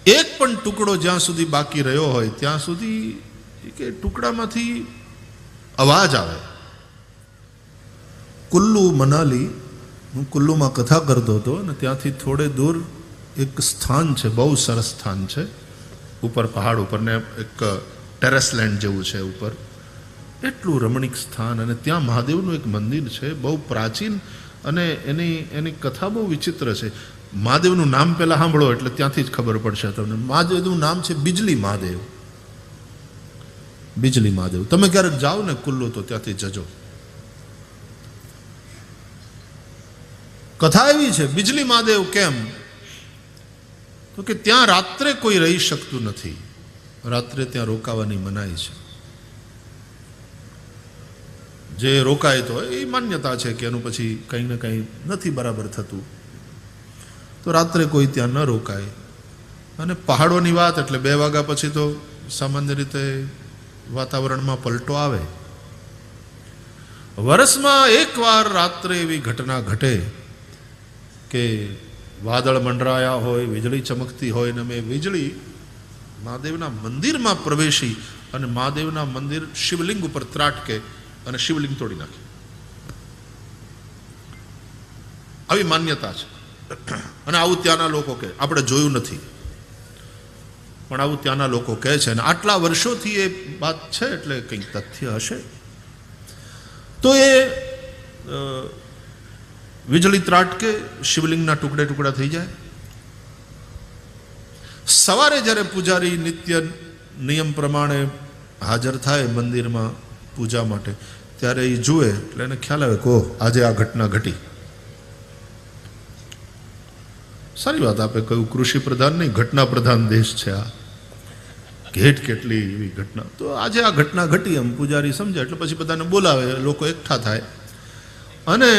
એક પણ ટુકડો જ્યાં સુધી બાકી રહ્યો હોય ત્યાં સુધી કે ટુકડામાંથી અવાજ આવે. કુલ્લુ મનાલી, હું કુલ્લુમાં કથા કરતો હતો અને ત્યાંથી થોડે દૂર એક સ્થાન છે, બહુ સરસ સ્થાન છે, ઉપર પહાડ ઉપર ને એક ટેરેસ લેન્ડ જેવું છે ઉપર, એટલું રમણીક સ્થાન. અને ત્યાં મહાદેવનું એક મંદિર છે, બહુ પ્રાચીન, અને એની કથા બહુ વિચિત્ર છે. મહાદેવનું નામ પહેલાં સાંભળો એટલે ત્યાંથી જ ખબર પડશે તમને. મહાદેવનું નામ છે બિજલી મહાદેવ. બિજલી મહાદેવ. તમે ક્યારેક જાઓ ને કુલ્લુ તો ત્યાંથી જજો. કથા એવી છે બિજલી મહાદેવ કેમ, તો કે ત્યાં રાત્રે કોઈ રહી શકતું નથી, રાત્રે ત્યાં રોકાવાની મનાઈ છે. જે રોકાય તો એ માન્યતા છે કે એનું પછી કંઈ ને કંઈ નથી બરાબર થતું, તો રાત્રે કોઈ ત્યાં ન રોકાય. અને પહાડોની વાત એટલે 2 વાગ્યા પછી તો સામાન્ય રીતે વાતાવરણમાં પલટો આવે. વર્ષમાં એકવાર રાત્રે એવી ઘટના ઘટે કે વાદળ મંડરાયા હોય, વીજળી ચમકતી હોય, ને મેં વીજળી મહાદેવના મંદિરમાં પ્રવેશી અને મહાદેવના મંદિર શિવલિંગ ઉપર ત્રાટકે અને શિવલિંગ તોડી નાખે. આવી માન્યતા છે. અને આવું ત્યાંના લોકો કહે, આપણે જોયું નથી પણ આવું ત્યાંના લોકો કહે છે. અને આટલા વર્ષોથી એ વાત છે એટલે કંઈક તથ્ય હશે. તો એ વીજળી ત્રાટકે, શિવલિંગના ટુકડે ટુકડા થઈ જાય. સવારે જ્યારે પૂજારી નિત્ય નિયમ પ્રમાણે હાજર થાય મંદિરમાં પૂજા માટે, ત્યારે એ જુએ એટલે એને ખ્યાલ આવે કે આજે આ ઘટના ઘટી. સારી વાત આપે કહ્યું, કૃષિ પ્રધાન નહીં ઘટના પ્રધાન દેશ છે આ. ઘેટ કેટલી એવી ઘટના, તો આજે આ ઘટના ઘટી એમ પૂજારી સમજે એટલે પછી બધાને બોલાવે, લોકો એકઠા થાય અને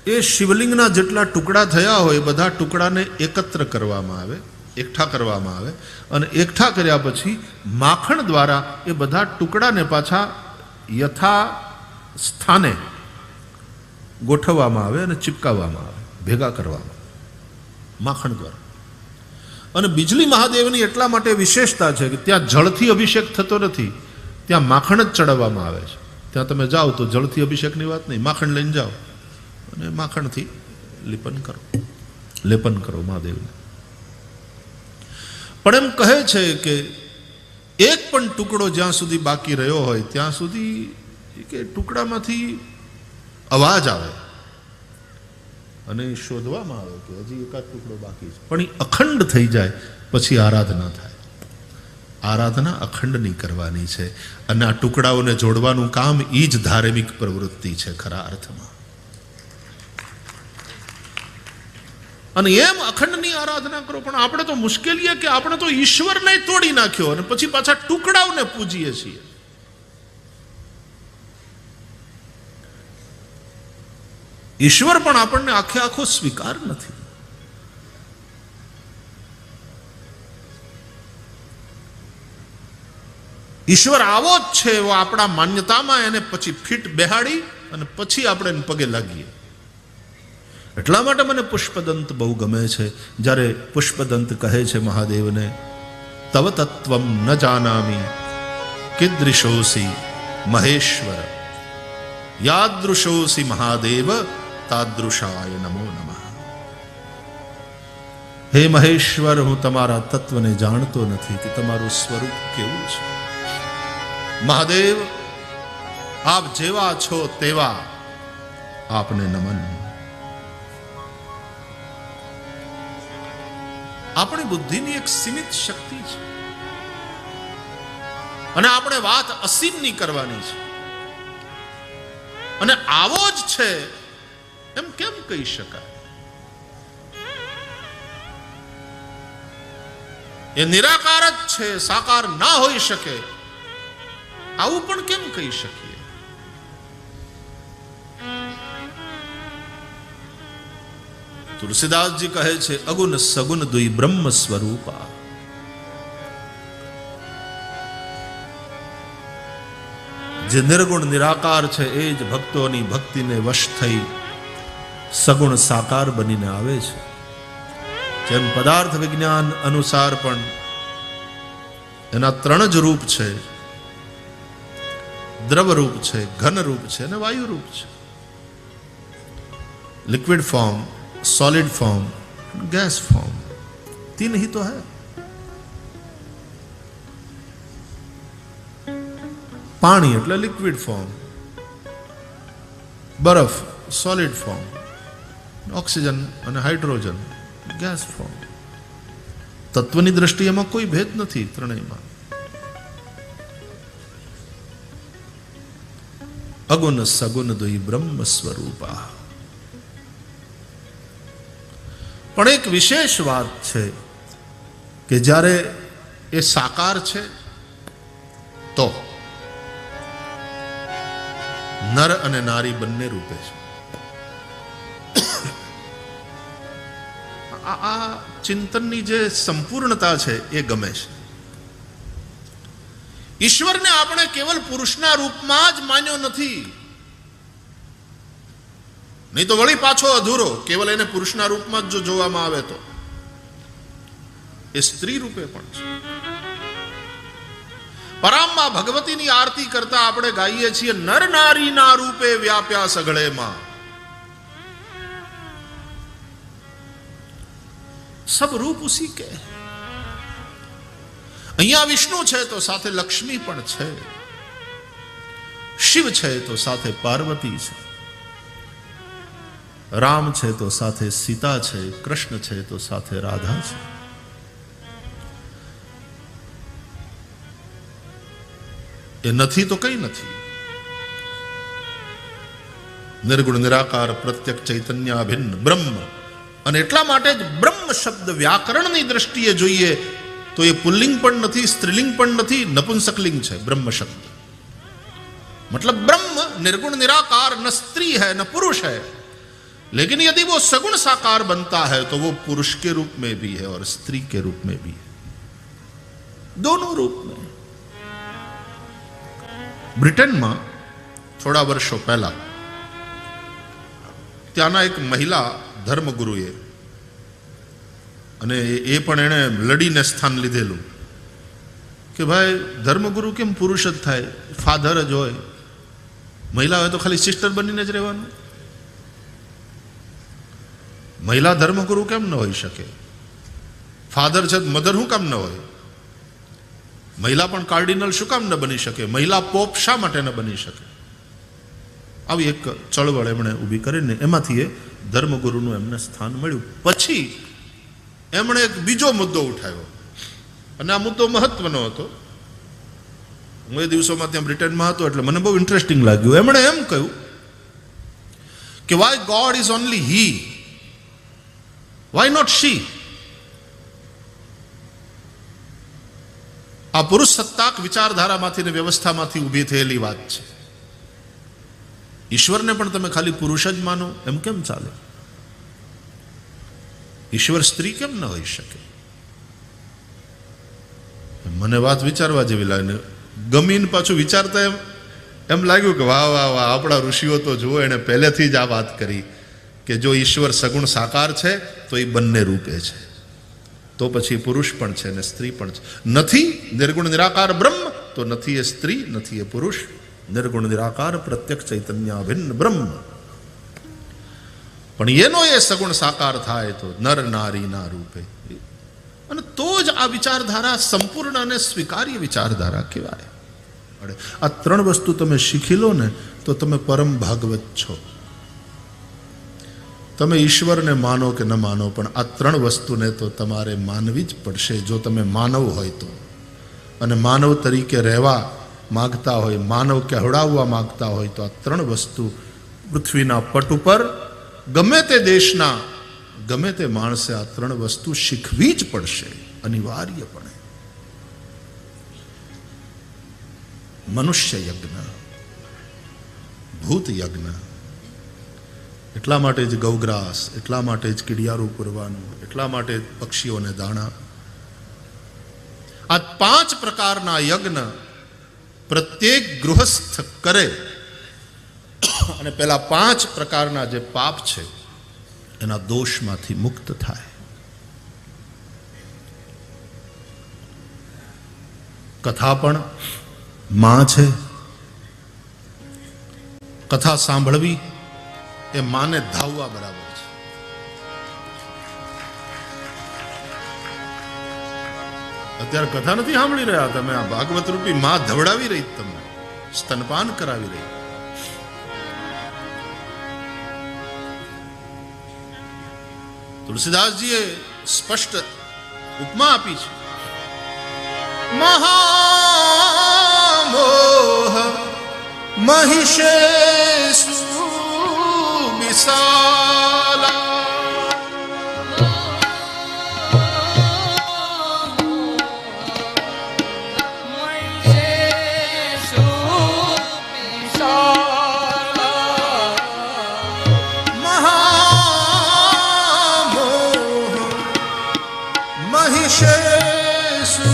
એ શિવલિંગના જેટલા ટુકડા થયા હોય બધા ટુકડાને એકત્ર કરવામાં આવે, એકઠા કરવામાં આવે. અને એકઠા કર્યા પછી માખણ દ્વારા એ બધા ટુકડાને પાછા યથા સ્થાને ગોઠવવામાં આવે અને ચિપકાવવામાં આવે, ભેગા કરવામાં માખણ દ્વારા. અને બિજલી મહાદેવની એટલા માટે વિશેષતા છે કે ત્યાં જળથી અભિષેક થતો નથી, ત્યાં માખણ જ ચડાવવામાં આવે છે. ત્યાં તમે જાઓ તો જળથી અભિષેકની વાત નહીં, માખણ લઈને જાઓ અને માખણથી લેપન કરો મહાદેવને. પણ એમ કહે છે કે એક પણ ટુકડો જ્યાં સુધી બાકી રહ્યો હોય ત્યાં સુધી કે ટુકડામાંથી અવાજ આવે અને શોધવામાં આવે કે હજી એકાદ ટુકડો બાકી છે. પણ એ અખંડ થઈ જાય પછી આરાધના થાય. આરાધના અખંડની કરવાની છે. અને આ ટુકડાઓને જોડવાનું કામ એ જ ધાર્મિક પ્રવૃત્તિ છે ખરા અર્થમાં. અને એમ અખંડની આરાધના કરો. પણ આપણે તો મુશ્કેલી કે આપણે તો ઈશ્વરને તોડી નાખ્યો અને પછી પાછા ટુકડાઓને પૂજીએ છીએ. ઈશ્વર પણ આપણને આખે આખો સ્વીકાર નથી. ઈશ્વર આવો જ છે એવો આપણા માન્યતામાં એને પછી ફીટ બેહાડી અને પછી આપણે એને પગે લાગીએ. એટલા માટે મને પુષ્પદંત બહુ ગમે છે. જ્યારે પુષ્પદંત કહે છે મહાદેવને, તવ તત્વમ ન જાનામી કીદૃશોસી મહેશ્વર યાદૃશોસી મહાદેવ તાદૃશાય નમો નમઃ. હે મહેશ્વર, હું તમારા તત્વને જાણતો નથી કે તમારું સ્વરૂપ કેવું છે. મહાદેવ, આપ જેવા છો તેવા આપને નમન. આપણી બુદ્ધિની એક સીમિત શક્તિ છે અને આપણે વાત અસીમની કરવાની છે. અને આવો જ છે એમ કેમ કહી શકાય? એ નિરાકાર જ છે, સાકાર ના હોઈ શકે, આવું પણ કેમ કહી શકીએ? તુલસીદાસજી કહે છે, અગુણ સગુણ દ્વિ બ્રહ્મ સ્વરૂપા. જે નિર્ગુણ નિરાકાર છે એ જ ભક્તોની ભક્તિને વશ થઈ સગુણ સાકાર બનીને આવે છે. જેમ પદાર્થ વિજ્ઞાન અનુસાર પણ એના ત્રણ જ રૂપ છે, દ્રવ રૂપ છે, ઘન રૂપ છે અને વાયુ રૂપ છે. Liquid form, solid form, gas form, तीन ही तो है. पानी એટલે લિક્વિડ ફોર્મ, બરફ સોલિડ ફોર્મ, ઓક્સિજન અને હાઇડ્રોજન ગેસ ફોર્મ. તત્વની દ્રષ્ટિએ એમાં કોઈ ભેદ નથી ત્રણેયમાં. અગુણ સગુણ દ્વય બ્રહ્મ સ્વરૂપા. પણ એક વિશેષ વાત છે કે જ્યારે એ સાકાર છે તો નર અને નારી બંને રૂપે છે. આ ચિંતનની જે સંપૂર્ણતા છે એ ગમે છે. ઈશ્વરને આપણે કેવલ પુરુષના રૂપમાં જ માન્યો નથી, નહીં તો વળી પાછો અધૂરો. કેવલ એને પુરુષના રૂપમાં જ જો જોવામાં આવે તો એ સ્ત્રી રૂપે પણ છે. પરામમાં ભગવતીની આરતી કરતા આપણે ગાઈએ છીએ, નર નારીના રૂપે વ્યાપ્યા સઘળેમાં. સબ રૂપ ઉસી કે. અહીંયા વિષ્ણુ છે તો સાથે લક્ષ્મી પણ છે, શિવ છે તો સાથે પાર્વતી છે, રામ છે તો સાથે સીતા છે, કૃષ્ણ છે તો સાથે રાધા છે. એ નથી તો કઈ નથી. નિર્ગુણ નિરાકાર પ્રત્યક ચૈતન્ય અભિન્ન બ્રહ્મ. અને એટલા માટે જ બ્રહ્મ શબ્દ વ્યાકરણની દ્રષ્ટિએ જોઈએ તો એ પુલ્લિંગ પણ નથી, સ્ત્રીલિંગ પણ નથી, નપુંસકલિંગ છે. બ્રહ્મ શબ્દ मतलब ब्रह्म निर्गुण निराकार, न स्त्री है न पुरुष है, लेकिन यदि वो सगुण साकार बनता है तो वो पुरुष के रूप में भी है और स्त्री के रूप में भी है, दोनों रूप में. ब्रिटेन में थोड़ा वर्षों पहला त्याना एक महिला धर्मगुरुए અને એ પણ એણે લડીને સ્થાન લીધેલું કે ભાઈ ધર્મગુરુ કેમ પુરુષ જ થાય, ફાધર જ હોય, મહિલા હોય તો ખાલી સિસ્ટર બનીને જ રહેવાનું, મહિલા ધર્મગુરુ કેમ ન હોઈ શકે, ફાધર છે મધર શું કામ ન હોય, મહિલા પણ કાર્ડિનલ શું કામ ન બની શકે, મહિલા પોપ શા માટે ન બની શકે. આવી એક ચળવળ એમણે ઊભી કરીને એમાંથી એ ધર્મગુરુનું એમને સ્થાન મળ્યું. પછી એમણે એક બીજો મુદ્દો ઉઠાવ્યો અને આ મુદ્દો મહત્વનો હતો. હું એ દિવસોમાં ત્યાં બ્રિટનમાં હતો એટલે મને બહુ ઇન્ટરેસ્ટિંગ લાગ્યું. એમણે એમ કહ્યું કે why God is only he, why not she. આ પુરુષ સત્તાક વિચારધારામાંથી ને વ્યવસ્થામાંથી ઊભી થયેલી વાત છે. ઈશ્વરને પણ તમે ખાલી પુરુષ જ માનો એમ કેમ ચાલે? ઈશ્વર સ્ત્રી કેમ ન હોઈ શકે? મને વાત વિચારવા જેવી લાગે. ગમીને પાછું વિચારતા એમ લાગ્યું કે વાહ વાહ વાહ, આપણા ઋષિઓ તો જુઓ એને પહેલેથી જ આ વાત કરી કે જો ઈશ્વર સગુણ સાકાર છે તો એ બંને રૂપે છે, તો પછી પુરુષ પણ છે ને સ્ત્રી પણ છે. નથી નિર્ગુણ નિરાકાર બ્રહ્મ તો નથી એ સ્ત્રી, નથી એ પુરુષ. નિર્ગુણ નિરાકાર પ્રત્યક્ષ ચૈતન્ય અભિન્ન બ્રહ્મ. પણ એનો એ સગુણ સાકાર થાય તો નર નારીના રૂપે, અને તો જ આ વિચારધારા સંપૂર્ણ અને સ્વીકાર્ય વિચારધારા કહેવાય. આ ત્રણ વસ્તુ તમે શીખી લો ને તો તમે પરમ ભાગવત છો. તમે ઈશ્વરને માનો કે ન માનો, પણ આ ત્રણ વસ્તુને તો તમારે માનવી જ પડશે જો તમે માનવ હોય તો. અને માનવ તરીકે રહેવા માગતા હોય, માનવ કહેવડાવવા માગતા હોય તો આ ત્રણ વસ્તુ પૃથ્વીના પટ ઉપર ગમે તે દેશના ગમે તે માણસે આ ત્રણ વસ્તુ શીખવી જ પડશે અનિવાર્યપણે. મનુષ્ય યજ્ઞ, ભૂત યજ્ઞ, એટલા માટે જ ગૌગ્રાસ, એટલા માટે જ કીડિયારું પૂરવાનું, એટલા માટે જ પક્ષીઓને દાણા. આ 5 પ્રકારના યજ્ઞ પ્રત્યેક ગૃહસ્થ કરે અને પેલા 5 પ્રકારના જે પાપ છે એના દોષમાંથી મુક્ત થાય. કથા પણ માં છે. કથા સાંભળવી એ માને ધાવવા બરાબર છે. અત્યારે કથા નથી સાંભળી રહ્યા તમે, આ ભાગવત રૂપી માં ધવડાવી રહી, તમને સ્તનપાન કરાવી રહી. તુલસીદાસજીએ સ્પષ્ટ ઉપમા આપી છે. મહામોહ મહિષેષુ વિશાલા મહિષેષુ વિશાલા મહિષેષુ